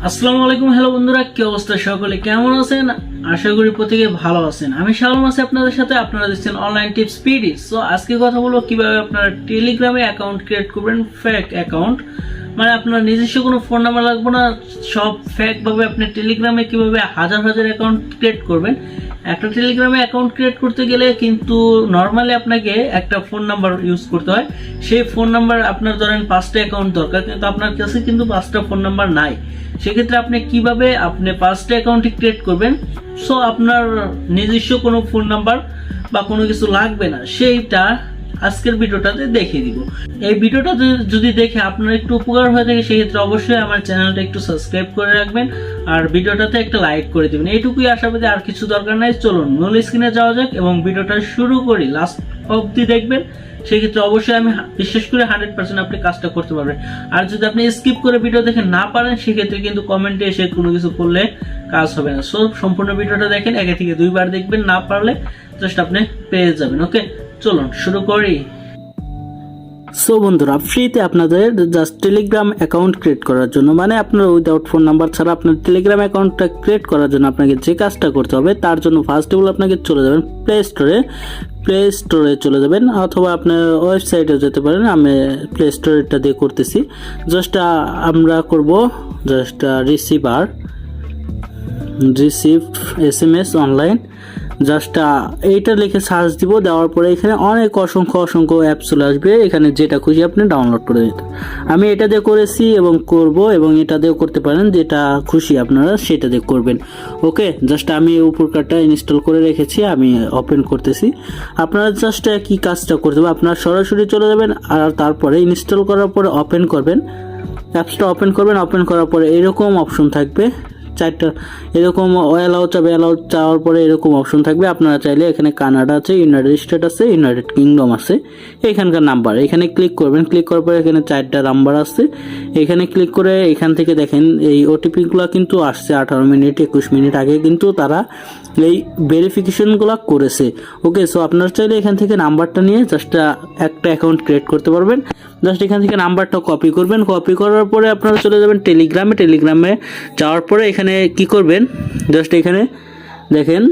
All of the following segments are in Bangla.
আসসালামু আলাইকুম। হ্যালো বন্ধুরা, কি অবস্থা? সকলে কেমন আছেন? আশা করি প্রত্যেকে ভালো আছেন। আমি শালম আছি আপনাদের সাথে। আপনারা দেখছেন অনলাইন টিপস পিডি। সো আজকে কথা বলবো কিভাবে আপনারা টেলিগ্রামে অ্যাকাউন্ট ক্রিয়েট করবেন, ফেক অ্যাকাউন্ট। মানে আপনার নিজস্ব কোনো ফোন নাম্বার লাগবে না, সব ফেক ভাবে আপনি টেলিগ্রামে কিভাবে হাজার হাজার অ্যাকাউন্ট ক্রিয়েট করবেন। একটা টেলিগ্রামে অ্যাকাউন্ট ক্রিয়েট করতে গেলে কিন্তু নর্মালি আপনাকে একটা ফোন নাম্বার ইউজ করতে হয়। সেই ফোন নাম্বার আপনার ধরেন 5টা অ্যাকাউন্ট দরকার, কিন্তু আপনার কাছে কিন্তু 5টা ফোন নাম্বার নাই। সেক্ষেত্রে আপনি কিভাবে 5টা অ্যাকাউন্ট ক্রিয়েট করবেন। সো আপনার নিজস্ব কোনো ফোন নাম্বার বা কোনো কিছু লাগবে না, সেইটা আজকের ভিডিওটাতে দেখিয়ে দিব। এই ভিডিওটাতে যদি দেখে আপনার একটু উপকার হয়ে থাকে, সেক্ষেত্রে অবশ্যই আমার চ্যানেলটা একটু সাবস্ক্রাইব করে রাখবেন আর ভিডিওটাতে একটা লাইক করে দেবেন। এইটুকুই আশাবাদী, আর কিছু দরকার নাই। চলুন মূল স্ক্রিনে যাওয়া যাক এবং ভিডিওটা শুরু করি। লাস্ট অবধি দেখবেন, সেক্ষেত্রে অবশ্যই আমি বিশ্বাস করি 100% আপনি কাজটা করতে পারবেন। আর যদি আপনি স্কিপ করে ভিডিও দেখে না পারেন, সেক্ষেত্রে কিন্তু কমেন্টে এসে কোনো কিছু করলে কাজ হবে না। সো সম্পূর্ণ ভিডিওটা দেখেন, 1 থেকে 2 বার দেখবেন, না পারলে জাস্ট আপনি পেয়ে যাবেন। ওকে, চলুন শুরু করি। সো বন্ধুরা, ফ্রিতে আপনাদের জাস্ট টেলিগ্রাম অ্যাকাউন্ট ক্রিয়েট করার জন্য, মানে আপনার উইদাউট ফোন নাম্বার ছাড়া আপনার টেলিগ্রাম অ্যাকাউন্টটা ক্রিয়েট করার জন্য আপনাকে যে কাজটা করতে হবে, তার জন্য ফার্স্ট অফ অল আপনাকে চলে যাবেন প্লে স্টোরে চলে যাবেন, অথবা আপনার ওয়েবসাইটেও যেতে পারেন। আমি প্লে স্টোরটা দিয়ে করতেছি। জাস্ট আমরা করব just receive SMS online. Just এইটা লিখে সার্চ দিব, দেওয়ার পরে এখানে অনেক অসংখ্য অ্যাপ চলে আসবে। এখানে যেটা খুশি আপনি ডাউনলোড করে নিতে। আমি এটা দিয়ে করেছি এবং করব, এবং এটা দিয়েও করতে পারেন, যেটা খুশি আপনারা সেটা দিয়ে করবেন। ওকে, জাস্ট আমি উপরকারটা ইনস্টল করে রেখেছি, আমি ওপেন করতেছি। আপনারা জাস্ট কি কাজটা করতে হবে, আপনারা সরাসরি চলে যাবেন আর তারপরে ইনস্টল করার পরে ওপেন করবেন, অ্যাপসটা ওপেন করবেন। ওপেন করার পরে এরকম অপশন থাকবে 4টা, এরকম অ্যালাউ চাওয়ার পরে এরকম অপশন থাকবে। আপনারা চাইলে এখানে কানাডা আছে, ইউনাইটেড স্টেট আছে, ইউনাইটেড কিংডম আছে, এখানকার নাম্বার এখানে ক্লিক করবেন। ক্লিক করার পরে এখানে 4টা নাম্বার আছে, এখানে ক্লিক করে এখান থেকে দেখেন এই ওটিপিগুলো কিন্তু আসছে 18 মিনিট 21 মিনিট আগে, কিন্তু তারা এই ভেরিফিকেশনগুলো করেছে। ওকে, সো আপনারা চাইলে এখান থেকে নাম্বারটা নিয়ে জাস্ট একটা অ্যাকাউন্ট ক্রিয়েট করতে পারবেন। জাস্ট এখান থেকে নাম্বারটা কপি করবেন। কপি করার পরে আপনারা চলে যাবেন টেলিগ্রামে যাওয়ার পরে এখানে কি করবেন, জাস্ট এখানে দেখেন,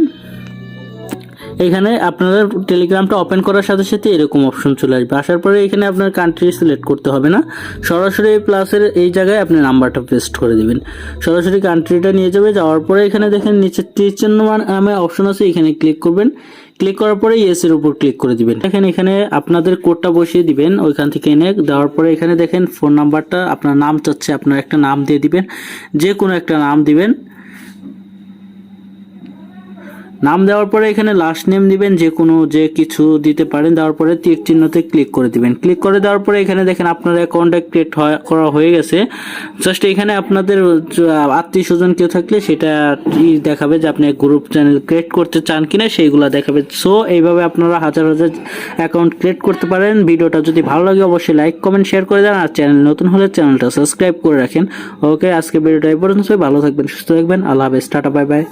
এখানে আপনাদের টেলিগ্রামটা ওপেন করার সাথে সাথে এরকম অপশন চলে আসবে। আসার পরে এখানে আপনার কান্ট্রি সিলেক্ট করতে হবে না, সরাসরি প্লাসের এই জায়গায় আপনি নাম্বারটা পেস্ট করে দিবেন। সরাসরি কান্ট্রিটা নিয়ে যাবে। যাওয়ার পরে এখানে দেখেন নিচে 30 চিহ্ন নামে অপশন আছে, এখানে ক্লিক করবেন। ক্লিক করার পরে ইয়েস এর উপর ক্লিক করে দিবেন। দেখেন এখানে আপনাদের কোডটা বসিয়ে দিবেন ওইখান থেকে এনে দেওয়ার পরে এখানে দেখেন ফোন নাম্বারটা, আপনার নাম চাচ্ছে, আপনার একটা নাম দিয়ে দিবেন, যে কোনো একটা নাম দিবেন। নাম দেওয়ার পরে এখানে লাস্ট নেম দিবেন, যে কিছু দিতে পারেন। দেওয়ার পরে তীর চিহ্নতে ক্লিক করে দিবেন। ক্লিক করে দেওয়ার পরে এখানে দেখেন আপনার অ্যাকাউন্টটা ক্রিয়েট করা হয়ে গেছে। জাস্ট এখানে আপনাদের আত্মীয় স্বজন কেউ থাকলে সেটা দেখাবে যে আপনি গ্রুপ চ্যানেল ক্রিয়েট করতে চান কিনা, সেইগুলো দেখাবে। সো এইভাবে আপনারা হাজার অ্যাকাউন্ট ক্রিয়েট করতে পারেন। ভিডিওটা যদি ভালো লাগে অবশ্যই লাইক কমেন্ট শেয়ার করে দেন, আর চ্যানেল নতুন হলে চ্যানেলটা সাবস্ক্রাইব করে রাখেন। ওকে, আজকে ভিডিওটা এই পর্যন্ত। ভালো থাকবেন, সুস্থ থাকবেন। আল্লাহ হাফেজ, টাটা, বাই বাই।